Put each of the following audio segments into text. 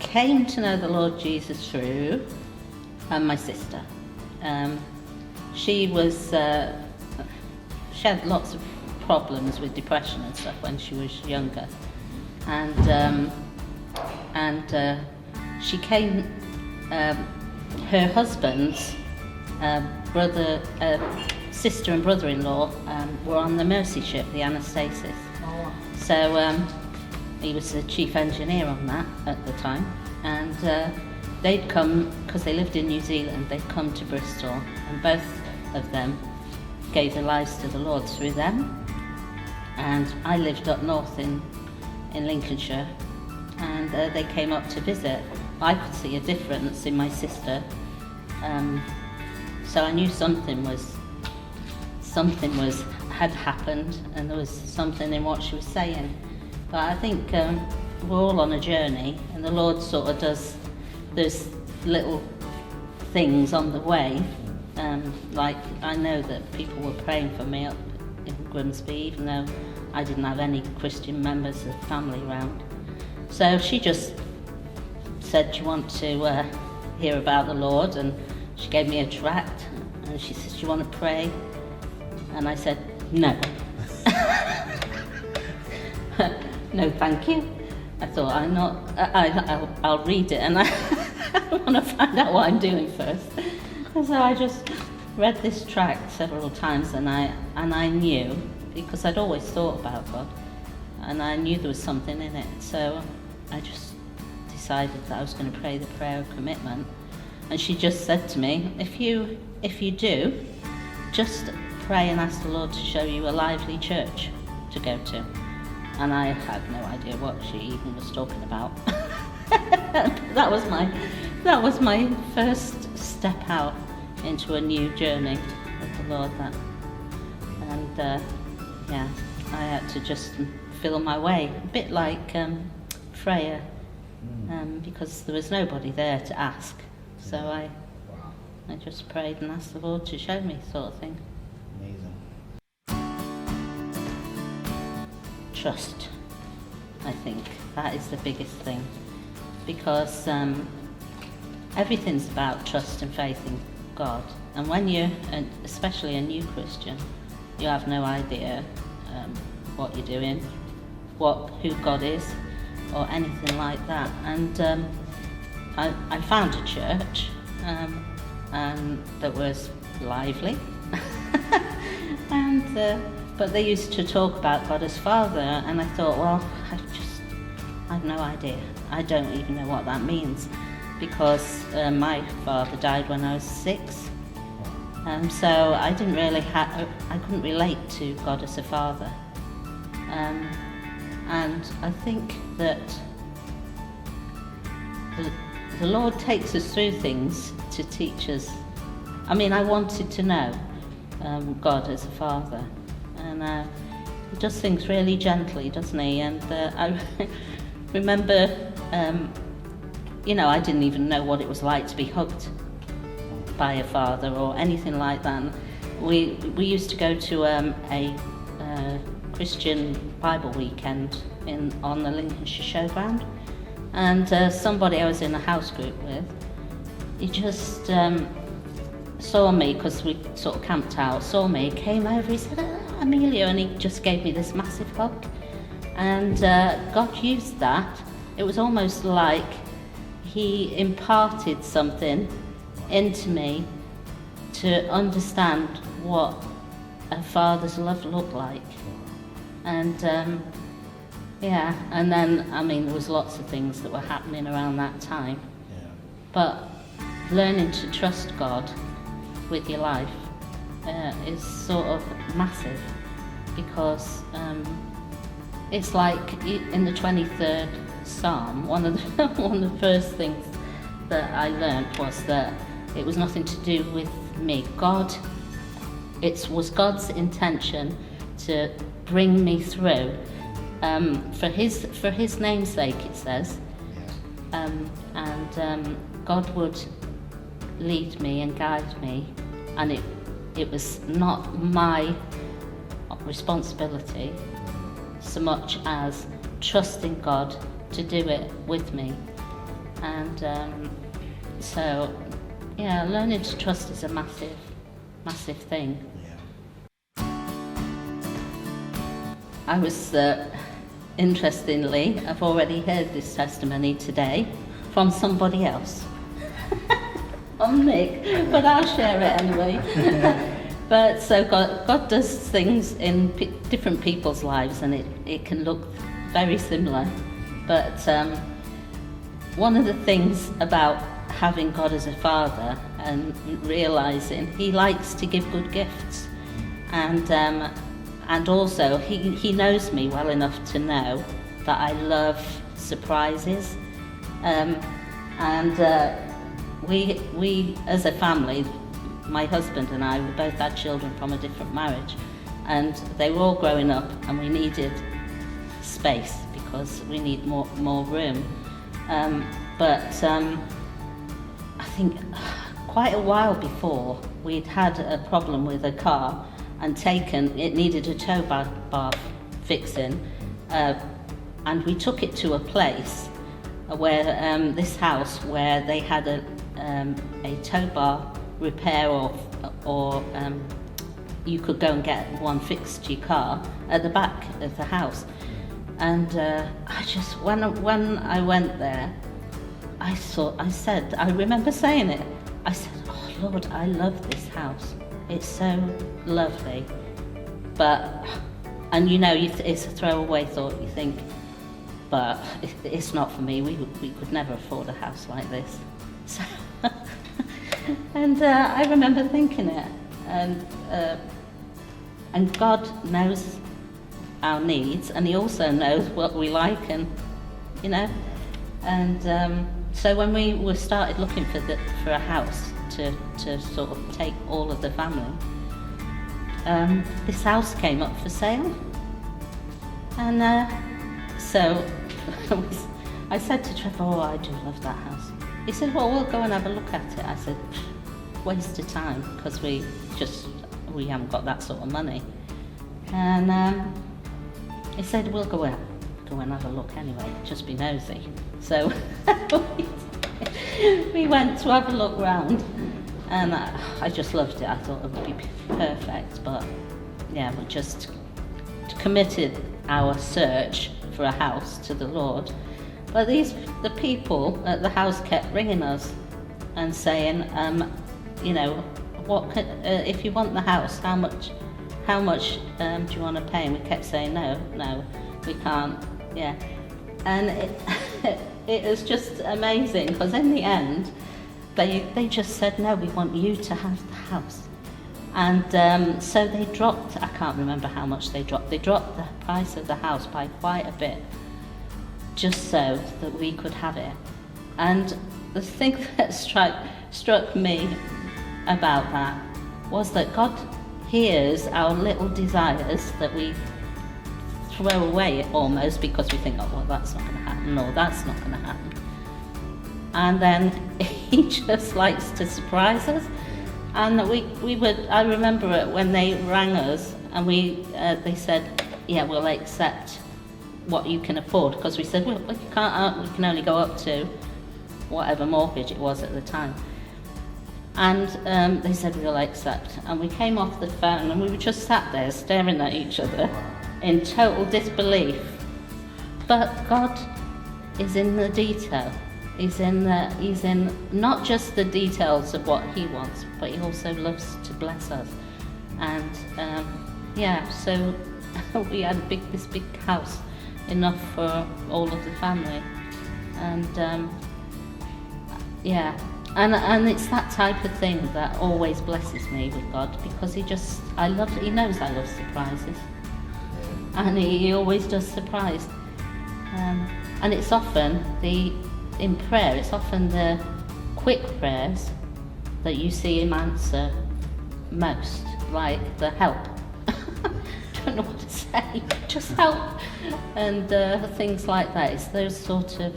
came to know the Lord Jesus through my sister. She had lots of problems with depression and stuff when she was younger, and she came. Her husband's sister and brother-in-law were on the Mercy ship, the Anastasis. Oh. So he was the chief engineer on that at the time, and they'd come, because they lived in New Zealand, they'd come to Bristol, and both of them gave their lives to the Lord through them. And I lived up north in Lincolnshire, and they came up to visit. I could see a difference in my sister, so I knew something had happened, and there was something in what she was saying. But I think we're all on a journey, and the Lord sort of does those little things on the way. Like, I know that people were praying for me up in Grimsby, even though I didn't have any Christian members of family around. So she just said, "Do you want to hear about the Lord?" And she gave me a tract, and she said, "Do you want to pray?" And I said, "No." No, thank you. I thought, I'll read it, and I want to find out what I'm doing first. So I just read this tract several times, and I knew, because I'd always thought about God, and I knew there was something in it. So I just decided that I was going to pray the prayer of commitment. And she just said to me, if you do, just pray and ask the Lord to show you a lively church to go to. And I had no idea what she even was talking about. That was my first step out into a new journey with the Lord. And I had to just feel my way, a bit like Freya, because there was nobody there to ask. So I just prayed and asked the Lord to show me, sort of thing. Amazing. Trust, I think that is the biggest thing, because everything's about trust and faith in God. And when you're, especially a new Christian, you have no idea what you're doing, who God is, or anything like that. And I found a church and that was lively, but they used to talk about God as Father, and I thought, well, I have no idea. I don't even know what that means, because my father died when I was 6, so I didn't really I couldn't relate to God as a father, and I think that the Lord takes us through things to teach us. I mean, I wanted to know God as a father, and he does things really gently, doesn't he? And I remember, I didn't even know what it was like to be hugged by a father or anything like that. And we used to go to a Christian Bible weekend on the Lincolnshire Showground, and somebody I was in a house group with, he just saw me, because we sort of camped out, saw me, came over, he said, "Amelia," and he just gave me this massive hug. And God used that. It was almost like he imparted something into me to understand what a father's love looked like. And and then, I mean, there was lots of things that were happening around that time. Yeah. But learning to trust God with your life is sort of massive, because it's like in the 23rd Psalm, one of the first things that I learnt was that it was nothing to do with me. It was God's intention to bring me through, for his name's sake, it says, and God would lead me and guide me, and it was not my responsibility so much as trusting God to do it with me. And so, yeah, learning to trust is a massive, massive thing. I was, interestingly, I've already heard this testimony today from somebody else. From Nick, but I'll share it anyway. But so God does things in different people's lives, and it can look very similar. But one of the things about having God as a father and realising he likes to give good gifts, and also he knows me well enough to know that I love surprises, we as a family, my husband and I, we both had children from a different marriage, and they were all growing up, and we needed space because we need more room. But I think quite a while before, we'd had a problem with a car and it needed a tow bar fixing, and we took it to a place where this house where they had a tow bar repair, or you could go and get one fixed to your car at the back of the house. And when I went there, I remember saying it. I said, "Oh Lord, I love this house. It's so lovely." And it's a throwaway thought. You think, but it's not for me. We could never afford a house like this. So, and I remember thinking it, and God knows our needs, and He also knows what we like, and so when we started looking for a house to sort of take all of the family, this house came up for sale, and so I said to Trevor, "Oh, I do love that house." He said, "Well, we'll go and have a look at it." I said, "Waste of time, because we haven't got that sort of money." And he said, "We'll go and have a look anyway, just be nosy." So we went to have a look round, and I just loved it. I thought it would be perfect, but yeah, we just committed our search for a house to the Lord. But the people at the house kept ringing us and saying, if you want the house, how much do you want to pay? And we kept saying, no, we can't. Yeah, and it was just amazing, because in the end, they just said, "No, we want you to have the house." And so they dropped. I can't remember how much they dropped. They dropped the price of the house by quite a bit, just so that we could have it. And the thing that struck me about that was that God hears our little desires that we throw away almost, because we think, "Oh, well, that's not going to happen," or "That's not going to happen." And then He just likes to surprise us. And I remember it when they rang us, and they said, "Yeah, we'll accept what you can afford," because we said, "Well, we can only go up to whatever mortgage it was at the time." And they said, "We'll accept." And we came off the phone, and we were just sat there staring at each other in total disbelief. But God is in the detail. He's in not just the details of what He wants, but He also loves to bless us. And so we had this big house, enough for all of the family. And and it's that type of thing that always blesses me with God, because He knows I love surprises, and He always does surprise. And it's often in prayer, it's often the quick prayers that you see Him answer most, like the help. Don't know what to say, just help, and things like that. It's those sort of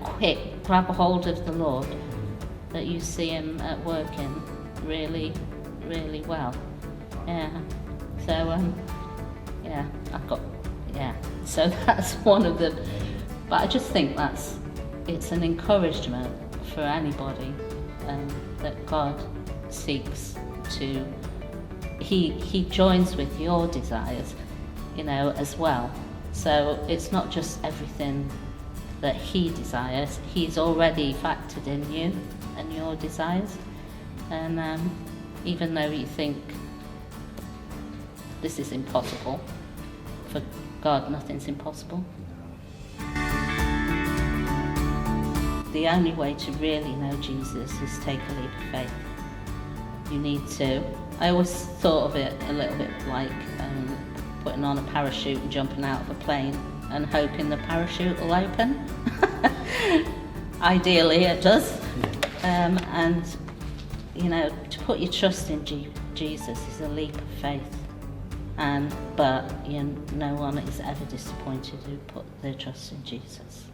quick grab a hold of the Lord that you see Him at work in really, really well. Yeah. So So that's one of the, but I just think it's an encouragement for anybody that God seeks to, he joins with your desires, as well. So it's not just everything that he desires, he's already factored in you and your desires. And even though you think this is impossible, for God nothing's impossible. The only way to really know Jesus is take a leap of faith. You need to, I always thought of it a little bit like putting on a parachute and jumping out of a plane and hoping the parachute will open. Ideally it does. And to put your trust in Jesus is a leap of faith. But no one is ever disappointed who put their trust in Jesus.